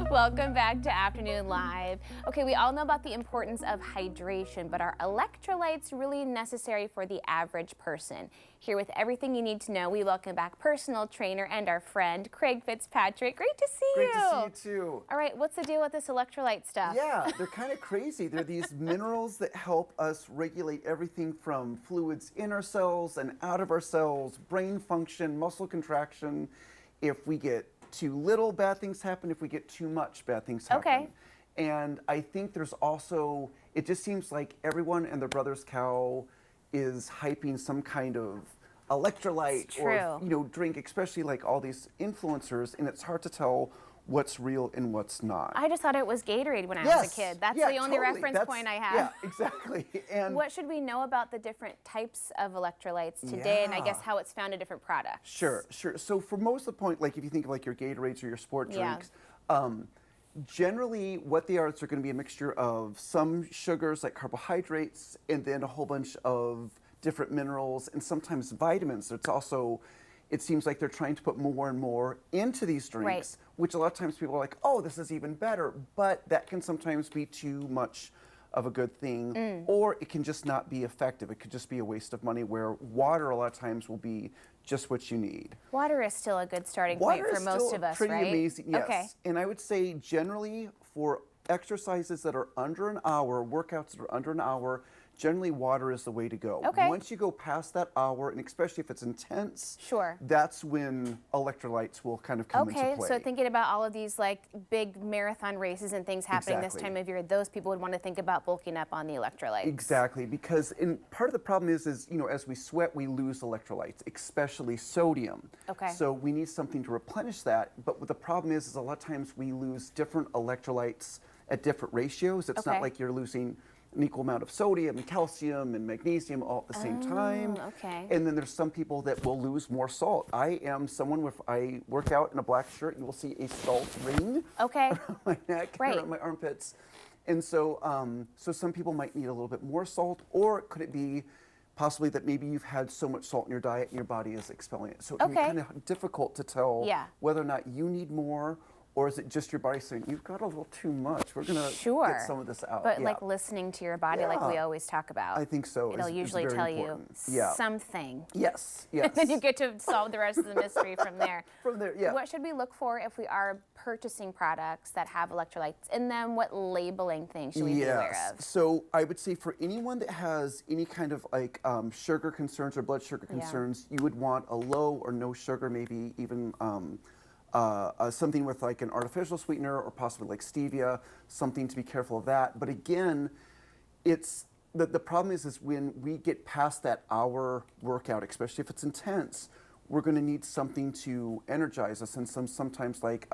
Welcome back to Afternoon Live. Okay, we all know about the importance of hydration, but are electrolytes really necessary for the average person? Here with everything you need to know, we welcome back personal trainer and our friend, Craig Fitzpatrick. Great to see you. Great to see you too. All right, what's the deal with this electrolyte stuff? Yeah, they're kind of crazy. They're these minerals that help us regulate everything from fluids in our cells and out of our cells, brain function, muscle contraction. If we get too little, bad things happen. If we get too much, bad things happen. Okay. And I think there's also, it just seems like everyone and their brother's cow is hyping some kind of electrolyte or drink, especially like all these influencers, and it's hard to tell what's real and what's not. I just thought it was Gatorade when I was a kid. That's the only reference point I have. Yeah, exactly. And what should we know about the different types of electrolytes today, and I guess how it's found in different products? Sure. So for most of the point, like if you think of like your Gatorades or your sport drinks, generally what they are is they're going to be a mixture of some sugars like carbohydrates and then a whole bunch of different minerals and sometimes vitamins. It's also, it seems like they're trying to put more and more into these drinks, which a lot of times people are like, oh, this is even better, but that can sometimes be too much of a good thing, or it can just not be effective. It could just be a waste of money, where water a lot of times will be just what you need. Water is still a good starting point for most of us, right? Pretty amazing, yes. Okay. And I would say generally for exercises that are under an hour, workouts that are under an hour, generally water is the way to go. Okay. Once you go past that hour, and especially if it's intense, sure, that's when electrolytes will kind of come into play. Okay, so thinking about all of these like big marathon races and things happening this time of year, those people would want to think about bulking up on the electrolytes. Exactly, because part of the problem is as we sweat, we lose electrolytes, especially sodium. Okay. So we need something to replenish that, but what the problem is a lot of times we lose different electrolytes at different ratios. It's not like you're losing an equal amount of sodium and calcium and magnesium all at the same time. Okay. And then there's some people that will lose more salt. I am someone with, I work out in a black shirt, you will see a salt ring around my neck, around my armpits. And so, so some people might need a little bit more salt, or could it be possibly that maybe you've had so much salt in your diet and your body is expelling it. So it can be kind of difficult to tell whether or not you need more, or is it just your body saying, you've got a little too much, we're going to get some of this out. But like listening to your body like we always talk about. I think so. It'll usually tell you something. Yes, And then you get to solve the rest of the mystery from there. From there, yeah. What should we look for if we are purchasing products that have electrolytes? And then what labeling things should we be aware of? So I would say for anyone that has any kind of like sugar concerns or blood sugar concerns, you would want a low or no sugar, maybe even something with like an artificial sweetener or possibly like stevia, something to be careful of that. But again, it's the problem is when we get past that hour workout, especially if it's intense, we're going to need something to energize us. And sometimes like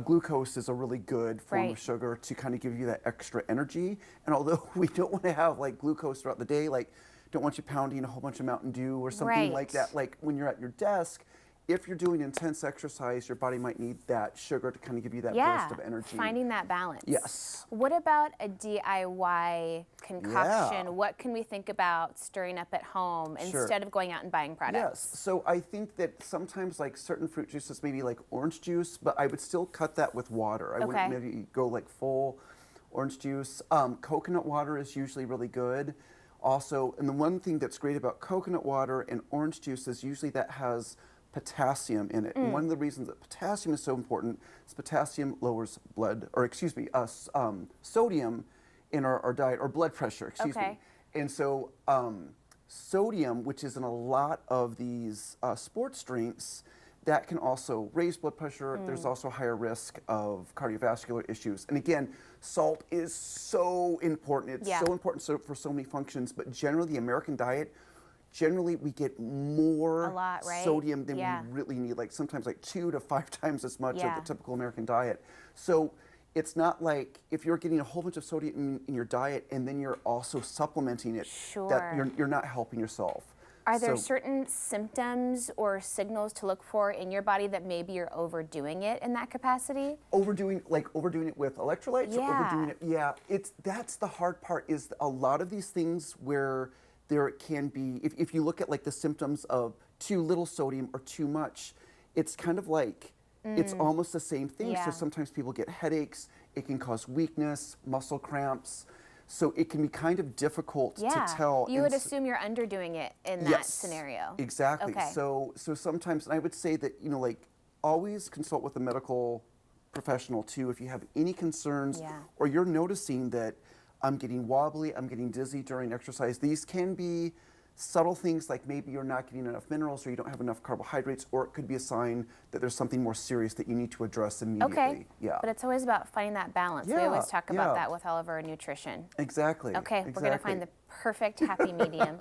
glucose is a really good form of sugar to kind of give you that extra energy. And although we don't want to have like glucose throughout the day, like don't want you pounding a whole bunch of Mountain Dew or something like that, like when you're at your desk, if you're doing intense exercise, your body might need that sugar to kind of give you that burst of energy. Finding that balance. Yes. What about a DIY concoction? What can we think about stirring up at home instead of going out and buying products? Yes. So I think that sometimes like certain fruit juices, maybe like orange juice, but I would still cut that with water. I wouldn't maybe go like full orange juice. Coconut water is usually really good. Also, and the one thing that's great about coconut water and orange juice is usually that has potassium in it. And one of the reasons that potassium is so important is potassium lowers sodium in our diet, or blood pressure, excuse me. And so sodium, which is in a lot of these sports drinks, that can also raise blood pressure. There's also higher risk of cardiovascular issues. And again, salt is so important. It's so important for so many functions, but generally the American diet, generally we get more sodium than we really need, like sometimes like 2 to 5 times as much of the typical American diet. So it's not like if you're getting a whole bunch of sodium in your diet and then you're also supplementing it, that you're not helping yourself. Are there certain symptoms or signals to look for in your body that maybe you're overdoing it in that capacity? Overdoing it with electrolytes? Or overdoing it? That's the hard part, is a lot of these things where there can be, if you look at like the symptoms of too little sodium or too much, it's kind of like, it's almost the same thing. Yeah. So sometimes people get headaches, it can cause weakness, muscle cramps. So it can be kind of difficult to tell. You would assume you're underdoing it in that scenario. Exactly. Okay. So sometimes, and I would say that, like, always consult with a medical professional too if you have any concerns or you're noticing that I'm getting wobbly, I'm getting dizzy during exercise. These can be subtle things like maybe you're not getting enough minerals or you don't have enough carbohydrates, or it could be a sign that there's something more serious that you need to address immediately. Okay. Yeah. But it's always about finding that balance. We always talk about that with all of our nutrition. Exactly. Okay, we're going to find the perfect happy medium.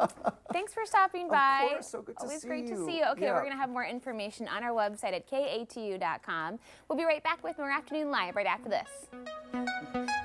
Thanks for stopping by. Of course, so good to Always see great you. to see you. Okay, we're going to have more information on our website at katu.com. We'll be right back with more Afternoon Live right after this.